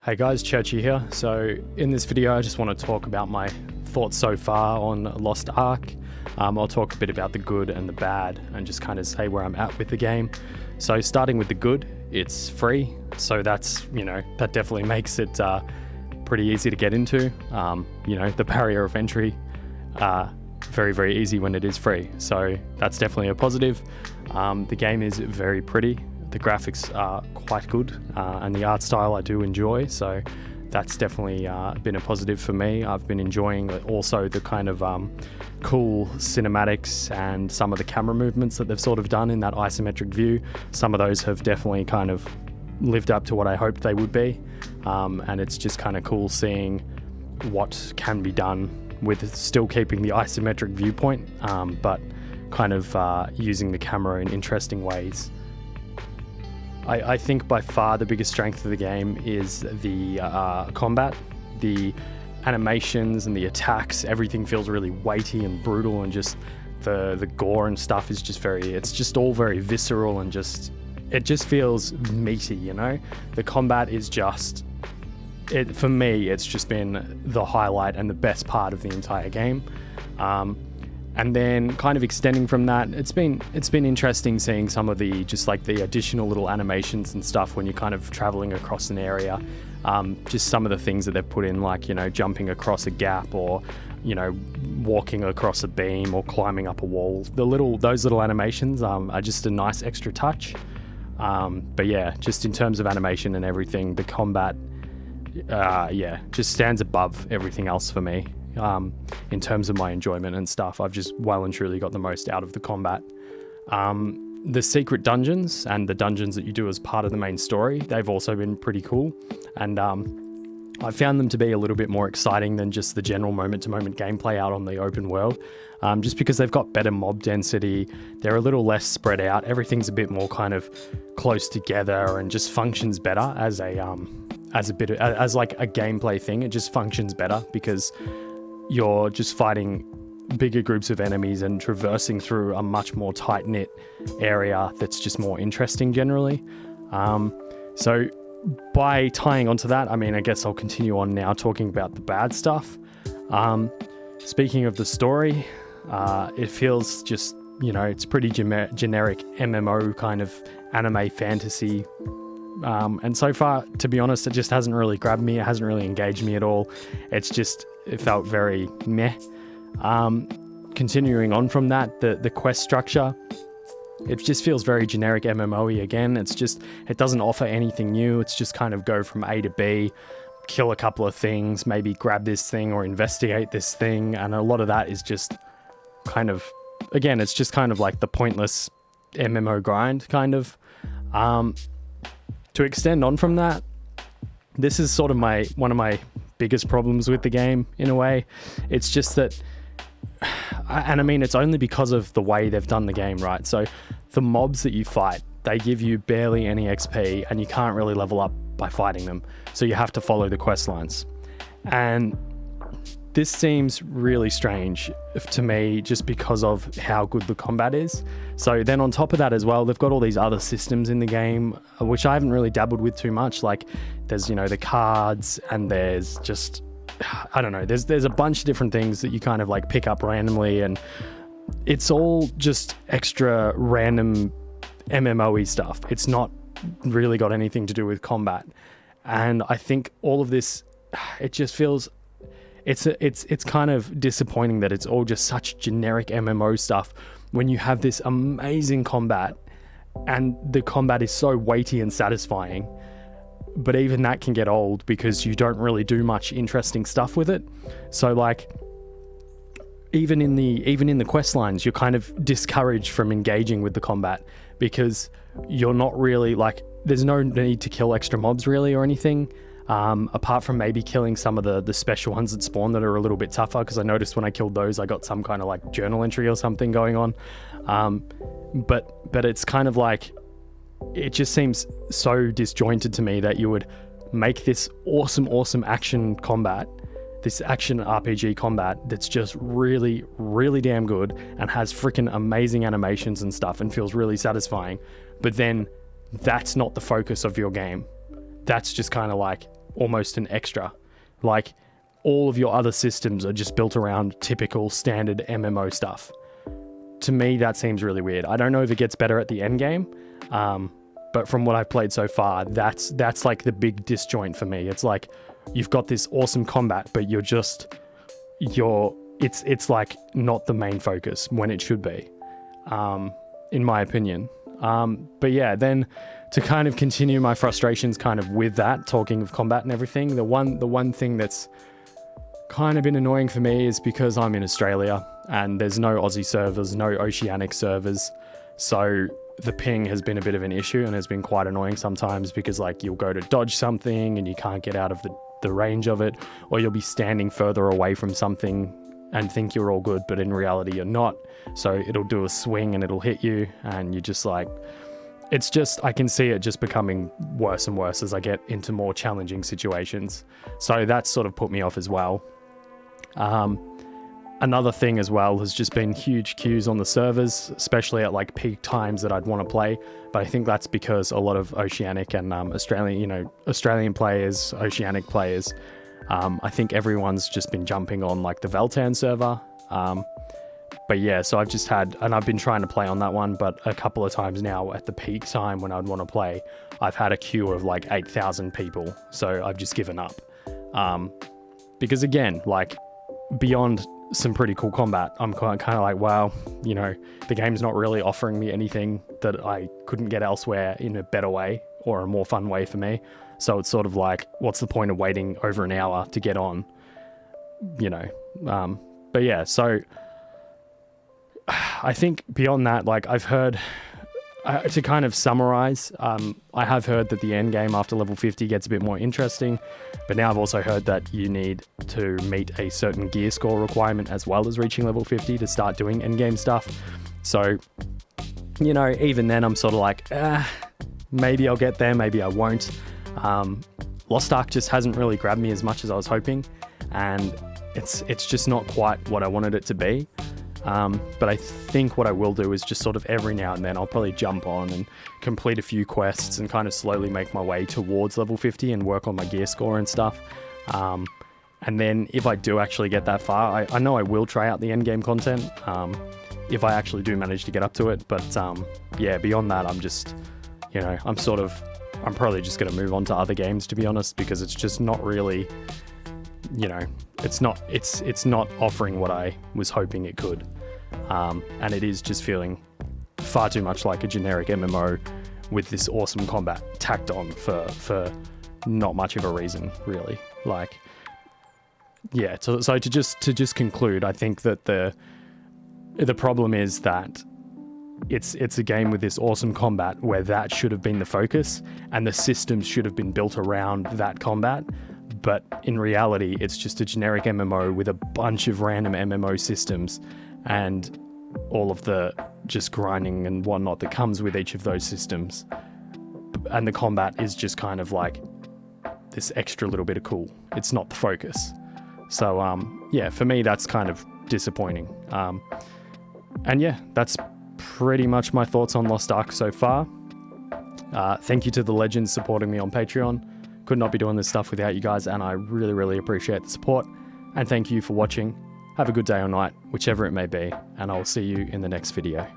Hey guys, Churchy here. So in this video I just want to talk about my thoughts so far on Lost Ark. I'll talk a bit about the good and the bad and just kind of say where I'm at with the game. So starting with the good, it's free, so that's, that definitely makes it pretty easy to get into. The barrier of entry, very, very easy when it is free, so that's definitely a positive. The game is very pretty. The graphics are quite good, and the art style I do enjoy, so that's definitely been a positive for me. I've been enjoying also the kind of cool cinematics and some of the camera movements that they've sort of done in that isometric view. Some of those have definitely kind of lived up to what I hoped they would be, and it's just kind of cool seeing what can be done with still keeping the isometric viewpoint, but kind of using the camera in interesting ways. I think by far the biggest strength of the game is the combat. The animations and the attacks, everything feels really weighty and brutal, and just the gore and stuff is just it's just all very visceral, and it just feels meaty, The combat is for me, it's just been the highlight and the best part of the entire game. And then kind of extending from that, it's been interesting seeing some of the additional little animations and stuff when you're kind of traveling across an area. Just some of the things that they've put in, like, jumping across a gap, or, walking across a beam, or climbing up a wall. Those little animations are just a nice extra touch. But yeah, just in terms of animation and everything, the combat, just stands above everything else for me. In terms of my enjoyment and stuff, I've just well and truly got the most out of the combat. The secret dungeons and the dungeons that you do as part of the main story, they've also been pretty cool, and I found them to be a little bit more exciting than just the general moment-to-moment gameplay out on the open world, just because they've got better mob density. They're a little less spread out. Everything's a bit more kind of close together and just functions better as a gameplay thing. It just functions better because you're just fighting bigger groups of enemies and traversing through a much more tight-knit area that's just more interesting generally. So by tying onto that, I guess I'll continue on now talking about the bad stuff. Speaking of the story, it feels just, it's pretty generic MMO kind of anime fantasy. And so far, to be honest, it just hasn't really grabbed me. It hasn't really engaged me at all. It felt very meh. Continuing on from that, the quest structure, it just feels very generic MMO-y again. It doesn't offer anything new. It's just kind of go from A to B, kill a couple of things, maybe grab this thing or investigate this thing. And a lot of that is just kind of, again, it's just kind of like the pointless MMO grind, kind of. To extend on from that, this is sort of one of my biggest problems with the game, in a way. It's just that, and it's only because of the way they've done the game, right? So the mobs that you fight, they give you barely any XP, and you can't really level up by fighting them. So you have to follow the quest lines. And this seems really strange to me, just because of how good the combat is. So then on top of that as well, they've got all these other systems in the game, which I haven't really dabbled with too much. Like there's, the cards, and there's just, I don't know, there's a bunch of different things that you kind of like pick up randomly, and it's all just extra random MMO-y stuff. It's not really got anything to do with combat. And I think all of this, it just feels, it's kind of disappointing that it's all just such generic MMO stuff when you have this amazing combat, and the combat is so weighty and satisfying. But even that can get old because you don't really do much interesting stuff with it. So like, even in the quest lines, you're kind of discouraged from engaging with the combat because you're not really like, there's no need to kill extra mobs really or anything. Apart from maybe killing some of the special ones that spawn that are a little bit tougher, because I noticed when I killed those, I got some kind of like journal entry or something going on. But it's kind of like, it just seems so disjointed to me that you would make this awesome action combat, this action RPG combat that's just really, really damn good and has freaking amazing animations and stuff and feels really satisfying. But then that's not the focus of your game. That's just kind of like, almost an extra. Like, all of your other systems are just built around typical standard MMO stuff. To me, that seems really weird. I don't know if it gets better at the end game, but from what I've played so far, that's like the big disjoint for me. It's like you've got this awesome combat, but it's like not the main focus when it should be, in my opinion. But yeah, then to kind of continue my frustrations kind of with that, talking of combat and everything, the one thing that's kind of been annoying for me is because I'm in Australia and there's no Aussie servers, no Oceanic servers. So the ping has been a bit of an issue and has been quite annoying sometimes, because like you'll go to dodge something and you can't get out of the range of it, or you'll be standing further away from something and think you're all good, but in reality you're not. So it'll do a swing and it'll hit you, and you're just like, it's just, I can see it just becoming worse and worse as I get into more challenging situations. So that's sort of put me off as well. Another thing as well has just been huge queues on the servers, especially at like peak times that I'd want to play. But I think that's because a lot of Oceanic and Australian players, Oceanic players, I think everyone's just been jumping on like the Veltan server. But yeah, so I've been trying to play on that one, but a couple of times now at the peak time when I'd want to play, I've had a queue of like 8,000 people. So I've just given up. Because again, like beyond some pretty cool combat, I'm kind of like, wow, the game's not really offering me anything that I couldn't get elsewhere in a better way or a more fun way for me. So it's sort of like, what's the point of waiting over an hour to get on, but yeah, so I think beyond that, like I've heard, to kind of summarize, I have heard that the end game after level 50 gets a bit more interesting, but now I've also heard that you need to meet a certain gear score requirement as well as reaching level 50 to start doing end game stuff. So, even then I'm sort of like, maybe I'll get there, maybe I won't. Lost Ark just hasn't really grabbed me as much as I was hoping, and it's just not quite what I wanted it to be. But I think what I will do is just sort of every now and then I'll probably jump on and complete a few quests and kind of slowly make my way towards level 50 and work on my gear score and stuff. And then if I do actually get that far, I know I will try out the end game content, if I actually do manage to get up to it. But yeah, beyond that, I'm just, I'm probably just going to move on to other games, to be honest, because it's just not really, it's not offering what I was hoping it could. And it is just feeling far too much like a generic MMO with this awesome combat tacked on for not much of a reason, really. Like, yeah, so to just conclude, I think that the problem is that it's a game with this awesome combat where that should have been the focus and the systems should have been built around that combat. But in reality, it's just a generic MMO with a bunch of random MMO systems and all of the just grinding and whatnot that comes with each of those systems. And the combat is just kind of like this extra little bit of cool. It's not the focus. So, yeah, for me, that's kind of disappointing. And yeah, that's pretty much my thoughts on Lost Ark so far. Thank you to the legends supporting me on Patreon. Could not be doing this stuff without you guys, and I really, really appreciate the support. And thank you for watching. Have a good day or night, whichever it may be, and I'll see you in the next video.